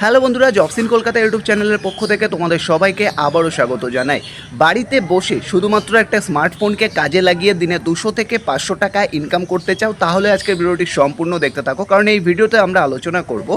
Hello বন্ধুরা, jobs in Kolkata YouTube চ্যানেলের পক্ষ থেকে তোমাদের সবাইকে আবারও স্বাগত জানাই। বাড়িতে বসে শুধুমাত্র একটা স্মার্টফোনকে কাজে লাগিয়ে দিনে 200 থেকে 500 টাকা ইনকাম করতে চাও, তাহলে আজকের ভিডিওটি সম্পূর্ণ দেখতে থাকো। কারণ এই ভিডিওতে আমরা আলোচনা করব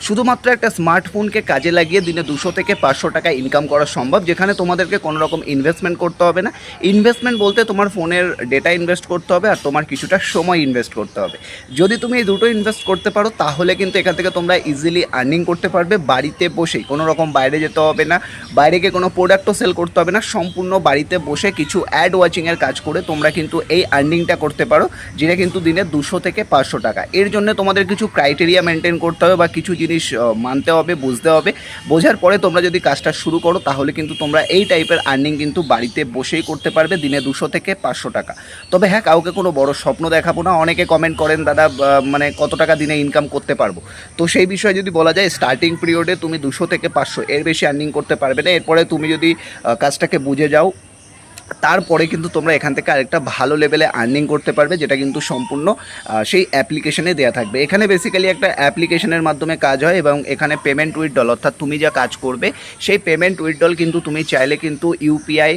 শুধুমাত্র একটা স্মার্টফোনকে কাজে লাগিয়ে দিনে 200 থেকে 500 টাকা ইনকাম করা সম্ভব, যেখানে তোমাদেরকে কোনো রকম ইনভেস্টমেন্ট করতে হবে না। ইনভেস্টমেন্ট বলতে তোমার ফোনের ডেটা ইনভেস্ট করতে হবে আর তোমার কিছুটা সময় ইনভেস্ট করতে হবে। যদি তুমি এই দুটো ইনভেস্ট করতে পারো তাহলে কিন্তু এখান থেকে তোমরা ইজিলি আর্নিং করতে পারবে বাড়িতে বসেই। কোনো রকম বাইরে যেতে হবে না, বাইরে গিয়ে কোনো প্রোডাক্টও সেল করতে হবে না। সম্পূর্ণ বাড়িতে বসে কিছু অ্যাড ওয়াচিংয়ের কাজ করে তোমরা কিন্তু এই আর্নিংটা করতে পারো, যেটা কিন্তু দিনে 200 থেকে 500 টাকা। এর জন্য তোমাদের কিছু ক্রাইটেরিয়া মেনটেন করতে হবে বা কিছু জিনিস মানতে হবে, বুঝতে হবে। বোঝার পরে তোমরা যদি কাজটা শুরু করো তাহলে কিন্তু তোমরা এই টাইপের আর্নিং কিন্তু বাড়িতে বসেই করতে পারবে দিনে 200 থেকে 500 টাকা। তবে হ্যাঁ, কাউকে কোনো বড় স্বপ্ন দেখাবো না। অনেকে কমেন্ট করেন, দাদা মানে কত টাকা দিনে ইনকাম করতে পারবো। তো সেই বিষয়ে যদি বলা যায়, স্টার্টিং পিরিয়ডে তুমি 200 থেকে 500 এর বেশি আর্নিং করতে পারবে না। এরপরে তুমি যদি কাজটাকে বুঝে যাও, তারপরে কিন্তু তোমরা এখান থেকে আরেকটা ভালো লেভেলে আর্নিং করতে পারবে, যেটা কিন্তু সম্পূর্ণ সেই অ্যাপ্লিকেশনে দেওয়া থাকবে। এখানে বেসিক্যালি একটা অ্যাপ্লিকেশনের মাধ্যমে কাজ হয় এবং এখানে পেমেন্ট উইথড্রল, অর্থাৎ তুমি যা কাজ করবে সেই পেমেন্ট উইথড্রল কিন্তু তুমি চাইলে কিন্তু ইউপিআই,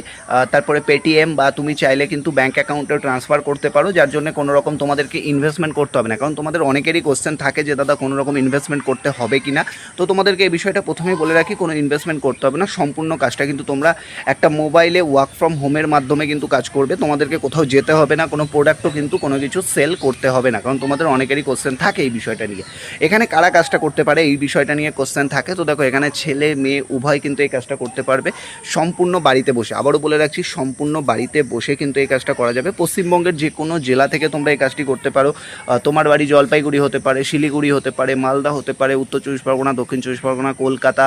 তারপরে পেটিএম, বা তুমি চাইলে কিন্তু ব্যাঙ্ক অ্যাকাউন্টেও ট্রান্সফার করতে পারো, যার জন্য কোনো রকম তোমাদেরকে ইনভেস্টমেন্ট করতে হবে না। কারণ তোমাদের অনেকেরই কোশ্চেন থাকে যে দাদা কোনো রকম ইনভেস্টমেন্ট করতে হবে কি না। তো তোমাদেরকে এই বিষয়টা প্রথমেই বলে রাখি, কোনো ইনভেস্টমেন্ট করতে হবে না। সম্পূর্ণ কাজটা কিন্তু তোমরা একটা মোবাইলে ওয়ার্ক ফ্রম হোমের মাধ্যমে কিন্তু কাজ করবে। তোমাদেরকে কোথাও যেতে হবে না, কোনো প্রোডাক্টও কিন্তু কোনো কিছু সেল করতে হবে না। কারণ তোমাদের অনেকেরই কোশ্চেন থাকে এই বিষয়টা নিয়ে। এখানে কারা কাজটা করতে পারে এই বিষয়টা নিয়ে কোশ্চেন থাকে। তো দেখো, এখানে ছেলে মেয়ে উভয় কিন্তু এই কাজটা করতে পারবে সম্পূর্ণ বাড়িতে বসে। আবারও বলে রাখছি, সম্পূর্ণ বাড়িতে বসে কিন্তু এই কাজটা করা যাবে। পশ্চিমবঙ্গের যে কোনো জেলা থেকে তোমরা এই কাজটি করতে পারো। তোমার বাড়ি জলপাইগুড়ি হতে পারে, শিলিগুড়ি হতে পারে, মালদা হতে পারে, উত্তর চব্বিশ পরগনা, দক্ষিণ চব্বিশ পরগনা, কলকাতা,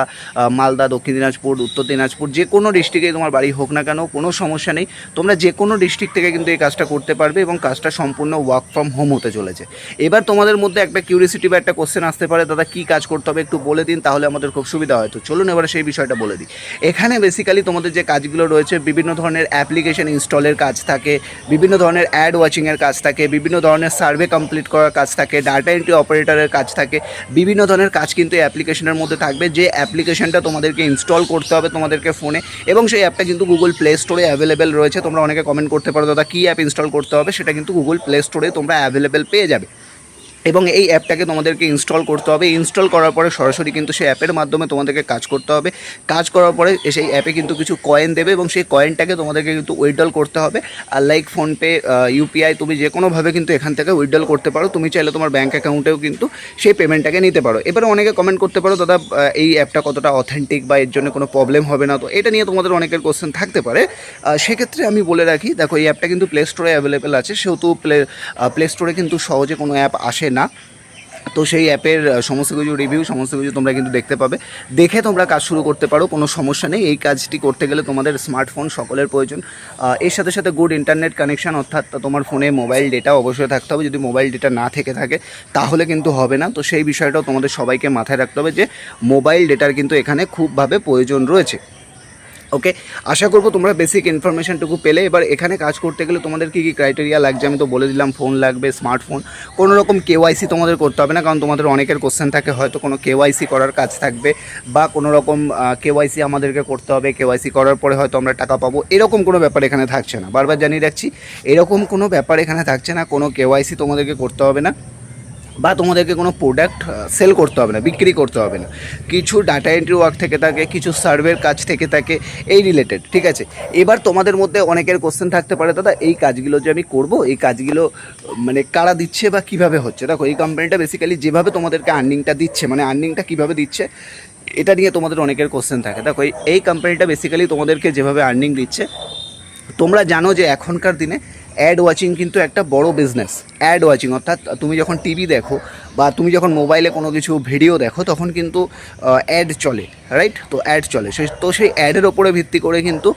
মালদা, দক্ষিণ দিনাজপুর, উত্তর দিনাজপুর, যে কোনো ডিস্ট্রিক্টে তোমার বাড়ি হোক না কেন, কোনো সমস্যা নেই। তোমরা যে কোনো ডিস্ট্রিক্ট থেকে কিন্তু এই কাজটা করতে পারবে এবং কাজটা সম্পূর্ণ ওয়ার্ক ফ্রম হোম হতে চলেছে। এবার তোমাদের মধ্যে একটা কিউরিয়াসিটি বা একটা কোশ্চেন আসতে পারে, দাদা কী কাজ করতে হবে একটু বলে দিন, তাহলে আমাদের খুব সুবিধা হয়। তো চলুন এবারে সেই বিষয়টা বলে দিই। এখানে বেসিক্যালি তোমাদের যে কাজগুলো রয়েছে, বিভিন্ন ধরনের অ্যাপ্লিকেশন ইনস্টলের কাজ থাকে, বিভিন্ন ধরনের অ্যাড ওয়াচিংয়ের কাজ থাকে, বিভিন্ন ধরনের সার্ভে কমপ্লিট করার কাজ থাকে, ডাটা এন্ট্রি অপারেটরের কাজ থাকে। বিভিন্ন ধরনের কাজ কিন্তু এই অ্যাপ্লিকেশনের মধ্যে থাকবে, যে অ্যাপ্লিকেশনটা তোমাদেরকে ইনস্টল করতে হবে তোমাদেরকে ফোনে, এবং সেই অ্যাপটা কিন্তু গুগল প্লে স্টোরে অ্যাভেলেবেল রয়েছে। তোমরা অনেকে কমেন্ট করতে পারো, দাদা কী অ্যাপ ইনস্টল করতে হবে, সেটা কিন্তু গুগল প্লে স্টোরে তোমরা অ্যাভেলেবেল পেয়ে যাবে। এবং এই অ্যাপটাকে তোমাদেরকে ইনস্টল করতে হবে। ইনস্টল করার পরে সরাসরি কিন্তু সেই অ্যাপের মাধ্যমে তোমাদেরকে কাজ করতে হবে। কাজ করার পরে সেই অ্যাপে কিন্তু কিছু কয়েন দেবে এবং সেই কয়েনটাকে তোমাদেরকে কিন্তু উইথড্রল করতে হবে। আর লাইক ফোনপে, ইউপিআই, তুমি যে কোনোভাবে কিন্তু এখান থেকে উইথড্রল করতে পারো। তুমি চাইলে তোমার ব্যাঙ্ক অ্যাকাউন্টেও কিন্তু সেই পেমেন্টটাকে নিতে পারো। এবারে অনেকে কমেন্ট করতে পারো, দাদা এই অ্যাপটা কতটা অথেন্টিক বা এর জন্য কোনো প্রবলেম হবে না। তো এটা নিয়ে তোমাদের অনেকের কোশ্চেন থাকতে পারে। সেক্ষেত্রে আমি বলে রাখি, দেখো এই অ্যাপটা কিন্তু প্লে স্টোরে অ্যাভেলেবেল আছে, সেহেতু প্লে স্টোরে কিন্তু সহজে কোনো অ্যাপ আসে না। তো সেই অ্যাপের সমস্ত কিছু রিভিউ, সমস্ত কিছু তোমরা কিন্তু দেখতে পাবে। দেখে তোমরা কাজ শুরু করতে পারো, কোনো সমস্যা নেই। এই কাজটি করতে গেলে তোমাদের স্মার্টফোন সকলের প্রয়োজন। এর সাথে সাথে গুড ইন্টারনেট কানেকশান, অর্থাৎ তোমার ফোনে মোবাইল ডেটা অবশ্যই থাকতে হবে। যদি মোবাইল ডেটা না থেকে থাকে তাহলে কিন্তু হবে না। তো সেই বিষয়টাও তোমাদের সবাইকে মাথায় রাখতে হবে যে মোবাইল ডেটার কিন্তু এখানে খুবভাবে প্রয়োজন রয়েছে। ওকে, আশা করবো তোমরা বেসিক ইনফরমেশনটুকু পেলে। এবার এখানে কাজ করতে গেলে তোমাদের কী কী ক্রাইটেরিয়া লাগছে আমি তো বলে দিলাম। ফোন লাগবে, স্মার্টফোন, কোনো রকম কেওয়াইসি তোমাদের করতে হবে না। কারণ তোমাদের অনেকের কোশ্চেন থাকে, হয়তো কোনো কেওয়াইসি করার কাজ থাকবে বা কোনো রকম কেওয়াইসি আমাদেরকে করতে হবে, কেওয়াইসি করার পরে হয়তো আমরা টাকা পাবো, এরকম কোনো ব্যাপার এখানে থাকছে না। বারবার জানিয়ে রাখছি, এরকম কোনো ব্যাপার এখানে থাকছে না। কোনো কেওয়াইসি তোমাদেরকে করতে হবে না বা তোমাদেরকে কোনো প্রোডাক্ট সেল করতে হবে না, বিক্রি করতে হবে না। কিছু ডাটা এন্ট্রি ওয়ার্ক থেকে থাকে, কিছু সার্ভের কাজ থেকে থাকে, এই রিলেটেড। ঠিক আছে, এবার তোমাদের মধ্যে অনেকের কোশ্চেন থাকতে পারে, দাদা এই কাজগুলো যে আমি করব, এই কাজগুলো মানে কারা দিচ্ছে বা কিভাবে হচ্ছে। দেখো, এই কোম্পানিটা বেসিক্যালি যেভাবে তোমাদেরকে আর্নিংটা দিচ্ছে, মানে আর্নিংটা কীভাবে দিচ্ছে, এটা নিয়ে তোমাদের অনেকের কোশ্চেন থাকে। দেখো, এই কোম্পানিটা বেসিক্যালি তোমাদেরকে যেভাবে আর্নিং দিচ্ছে, তোমরা জানো যে এখনকার দিনে অ্যাড ওয়াচিং কিন্তু একটা বড় বিজনেস। অ্যাড ওয়াচিং অর্থাৎ তুমি যখন টিভি দেখো বা তুমি যখন মোবাইলে কোনো কিছু ভিডিও দেখো, তখন কিন্তু অ্যাড চলে, রাইট? তো অ্যাড চলে, তো সেই অ্যাডের ওপরে ভিত্তি করে কিন্তু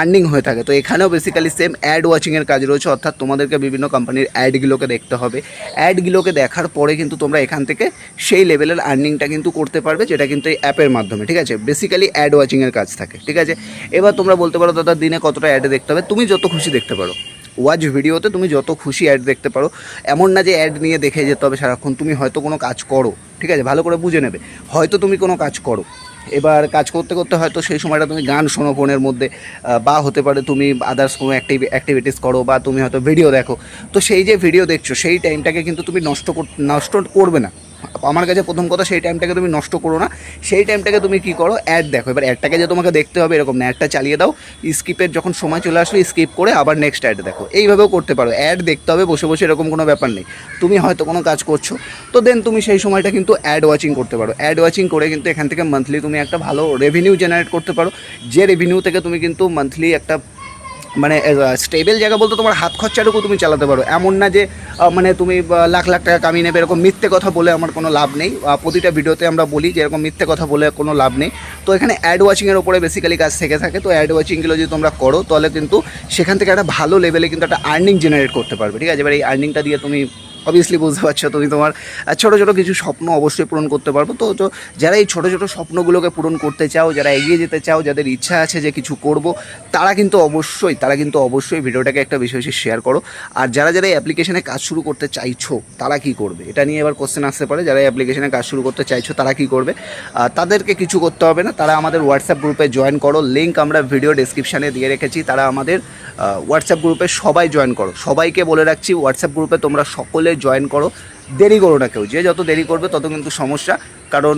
আর্নিং হয়ে থাকে। তো এখানেও বেসিক্যালি সেম অ্যাড ওয়াচিংয়ের কাজ রয়েছে, অর্থাৎ তোমাদেরকে বিভিন্ন কোম্পানির অ্যাডগুলোকে দেখতে হবে। অ্যাডগুলোকে দেখার পরে কিন্তু তোমরা এখান থেকে সেই লেভেলের আর্নিংটা কিন্তু করতে পারবে, যেটা কিন্তু এই অ্যাপের মাধ্যমে। ঠিক আছে, বেসিক্যালি অ্যাড ওয়াচিংয়ের কাজ থাকে। ঠিক আছে, এবার তোমরা বলতে পারো, দাদা দিনে কতটা অ্যাড দেখতে হবে? তুমি যত খুশি দেখতে পারো। ওয়াচ ভিডিওতে তুমি যত খুশি অ্যাড দেখতে পারো। এমন না যে অ্যাড নিয়ে দেখে যেতে হবে সারাক্ষণ। তুমি হয়তো কোনো কাজ করো, ঠিক আছে, ভালো করে বুঝে নেবে, হয়তো তুমি কোনো কাজ করো, এবার কাজ করতে করতে হয়তো সেই সময়টা তুমি গান শোনো ফোনের মধ্যে, বা হতে পারে তুমি আদার্স কোনো অ্যাক্টিভিটিস করো, বা তুমি হয়তো ভিডিও দেখো। তো সেই যে ভিডিও দেখছো সেই টাইমটাকে কিন্তু তুমি নষ্ট করবে না। আমার কাছে প্রথম কথা, সেই টাইমটাকে তুমি নষ্ট করো না। সেই টাইমটাকে তুমি কী করো, অ্যাড দেখো। এবার অ্যাডটাকে যে তোমাকে দেখতে হবে এরকম না, অ্যাডটা চালিয়ে দাও, স্কিপের যখন সময় চলে আসলো স্কিপ করে আবার নেক্সট অ্যাড দেখো। এইভাবেও করতে পারো, অ্যাড দেখতে হবে বসে বসে এরকম কোনো ব্যাপার নেই। তুমি হয়তো কোনো কাজ করছো, তো দেন তুমি সেই সময়টা কিন্তু অ্যাড ওয়াচিং করতে পারো। অ্যাড ওয়াচিং করে কিন্তু এখান থেকে মান্থলি তুমি একটা ভালো রেভিনিউ জেনারেট করতে পারো, যে রেভিনিউ থেকে তুমি কিন্তু মান্থলি একটা মানে স্টেবল জায়গা বলতে তোমার হাত খরচাটুকু তুমি চালাতে পারো। এমন না যে মানে তুমি লাখ লাখ টাকা কামিয়ে নেবে, এরকম মিথ্যে কথা বলে আমার কোনো লাভ নেই। প্রতিটা ভিডিওতে আমরা বলি যে এরকম মিথ্যে কথা বলে কোনো লাভ নেই। তো এখানে অ্যাড ওয়াচিংয়ের ওপরে বেসিক্যালি কাজ থেকে থাকে। তো অ্যাড ওয়াচিংগুলো যদি তোমরা করো তাহলে কিন্তু সেখান থেকে একটা ভালো লেভেলে কিন্তু একটা আর্নিং জেনারেট করতে পারবে, ঠিক আছে। এবার এই আর্নিংটা দিয়ে তুমি অবভিয়াসলি বুঝতে পারছো তুমি তোমার ছোটো ছোটো কিছু স্বপ্ন অবশ্যই পূরণ করতে পারবো। তো যারা এই ছোটো ছোটো স্বপ্নগুলোকে পূরণ করতে চাও, যারা এগিয়ে যেতে চাও, যাদের ইচ্ছা আছে যে কিছু করব, তারা কিন্তু অবশ্যই ভিডিওটাকে একটা বেশি বেশি শেয়ার করো। আর যারা যারা এই অ্যাপ্লিকেশনে কাজ শুরু করতে চাইছো তারা কি করবে, এটা নিয়ে এবার কোশ্চেন আসতে পারে। যারা এই অ্যাপ্লিকেশনে কাজ শুরু করতে চাইছো তারা কি করবে, তাদেরকে কিছু করতে হবে না। তারা আমাদের হোয়াটসঅ্যাপ গ্রুপে জয়েন করো, লিঙ্ক আমরা ভিডিও ডেসক্রিপশানে দিয়ে রেখেছি। তারা আমাদের হোয়াটসঅ্যাপ গ্রুপে সবাই জয়েন করো। সবাইকে বলে রাখছি হোয়াটসঅ্যাপ গ্রুপে তোমরা সকলে জয়েন করো, দেরি করো না কেউ। যে যত দেরি করবে তত কিন্তু সমস্যা, কারণ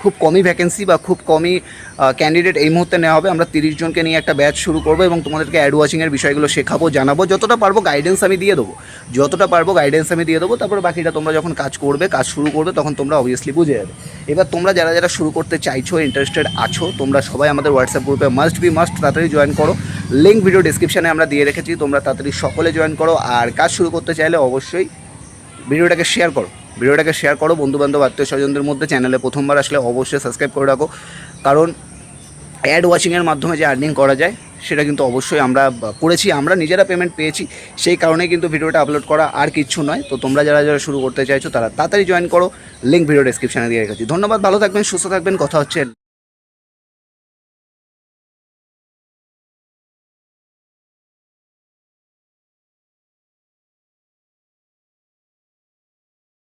খুব কমই ভ্যাকেন্সি বা খুব কমই ক্যান্ডিডেট এই মুহূর্তে নেওয়া হবে। আমরা 30 জনকে নিয়ে একটা ব্যাচ শুরু করবো এবং তোমাদেরকে অ্যাড ওয়াচিংয়ের বিষয়গুলো শেখাবো, জানাবো। যতটা পারবো গাইডেন্স আমি দিয়ে দেবো, তারপর বাকিটা তোমরা যখন কাজ শুরু করবে তখন তোমরা অবভিয়াসলি বুঝে যাবে। এবার তোমরা যারা যারা শুরু করতে চাইছো, ইন্টারেস্টেড আছো, তোমরা সবাই আমাদের হোয়াটসঅ্যাপ গ্রুপে মাস্ট তাড়াতাড়ি জয়েন করো। লিঙ্ক ভিডিও ডিসক্রিপশানে আমরা দিয়ে রেখেছি, তোমরা তাড়াতাড়ি সকলে জয়েন করো। আর কাজ শুরু করতে চাইলে অবশ্যই ভিডিওটাকে শেয়ার করো বন্ধুবান্ধব আত্মীয় স্বজনদের মধ্যে। চ্যানেলে প্রথমবার আসলে অবশ্যই সাবস্ক্রাইব করে রাখো, কারণ অ্যাড ওয়াচিংয়ের মাধ্যমে যে আর্নিং করা যায় সেটা কিন্তু অবশ্যই আমরা করেছি, আমরা নিজেরা পেমেন্ট পেয়েছি, সেই কারণেই কিন্তু ভিডিওটা আপলোড করা, আর কিচ্ছু নয়। তো তোমরা যারা যারা শুরু করতে চাইছো তারা তাড়াতাড়ি জয়েন করো, লিঙ্ক ভিডিও ডেসক্রিপশানে দিয়ে রেখেছি। ধন্যবাদ, ভালো থাকবেন, সুস্থ থাকবেন, কথা হচ্ছে।